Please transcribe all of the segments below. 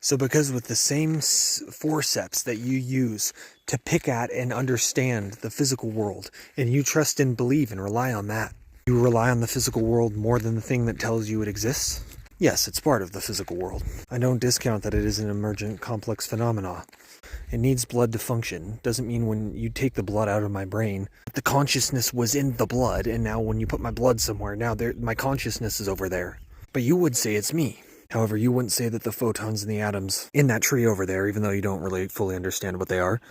So because with the same forceps that you use to pick at and understand the physical world, and you trust and believe and rely on that, you rely on the physical world more than the thing that tells you it exists? Yes, it's part of the physical world. I don't discount that it is an emergent, complex phenomena. It needs blood to function. Doesn't mean when you take the blood out of my brain, the consciousness was in the blood, and now when you put my blood somewhere, now my consciousness is over there. But you would say it's me. However, you wouldn't say that the photons and the atoms in that tree over there, even though you don't really fully understand what they are,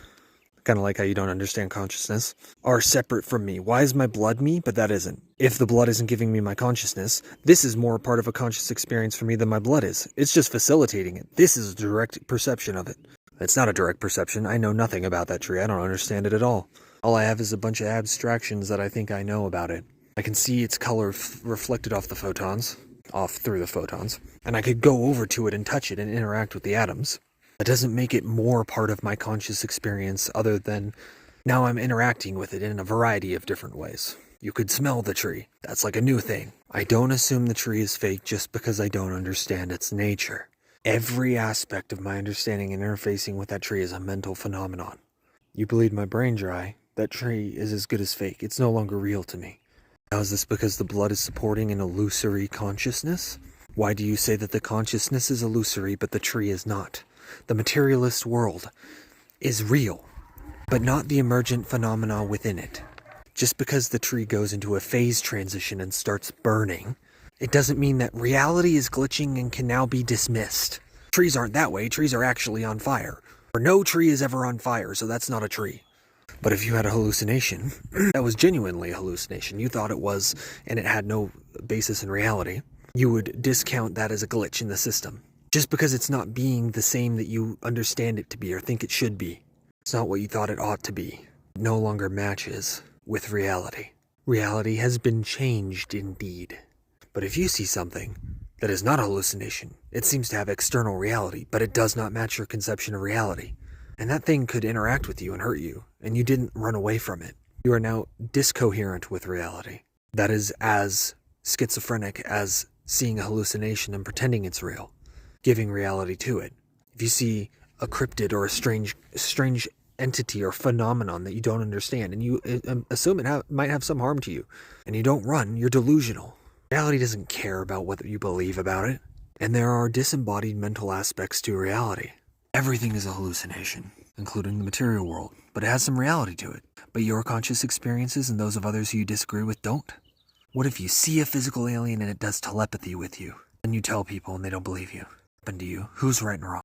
kind of like how you don't understand consciousness, are separate from me. Why is my blood me, but that isn't? If the blood isn't giving me my consciousness, this is more part of a conscious experience for me than my blood is. It's just facilitating it. This is a direct perception of it. It's not a direct perception. I know nothing about that tree. I don't understand it at all. All I have is a bunch of abstractions that I think I know about it. I can see its color reflected off through the photons, and I could go over to it and touch it and interact with the atoms. That doesn't make it more part of my conscious experience other than now I'm interacting with it in a variety of different ways. You could smell the tree. That's like a new thing. I don't assume the tree is fake just because I don't understand its nature. Every aspect of my understanding and interfacing with that tree is a mental phenomenon. You bleed my brain dry, that tree is as good as fake. It's no longer real to me. Now, is this because the blood is supporting an illusory consciousness? Why do you say that the consciousness is illusory but the tree is not? The materialist world is real, but not the emergent phenomena within it. Just because the tree goes into a phase transition and starts burning, it doesn't mean that reality is glitching and can now be dismissed. Trees aren't that way. Trees are actually on fire. Or no tree is ever on fire, so that's not a tree. But if you had a hallucination, that was genuinely a hallucination, you thought it was, and it had no basis in reality, you would discount that as a glitch in the system. Just because it's not being the same that you understand it to be or think it should be. It's not what you thought it ought to be. It no longer matches with reality. Reality has been changed indeed. But if you see something that is not a hallucination, it seems to have external reality, but it does not match your conception of reality. And that thing could interact with you and hurt you, and you didn't run away from it. You are now discoherent with reality. That is as schizophrenic as seeing a hallucination and pretending it's real, giving reality to it. If you see a cryptid or a strange entity or phenomenon that you don't understand, and you assume it might have some harm to you, and you don't run, you're delusional. Reality doesn't care about what you believe about it, and there are disembodied mental aspects to reality. Everything is a hallucination, including the material world, but it has some reality to it. But your conscious experiences and those of others who you disagree with don't. What if you see a physical alien and it does telepathy with you, and you tell people and they don't believe you? What happened to you? Who's right and wrong?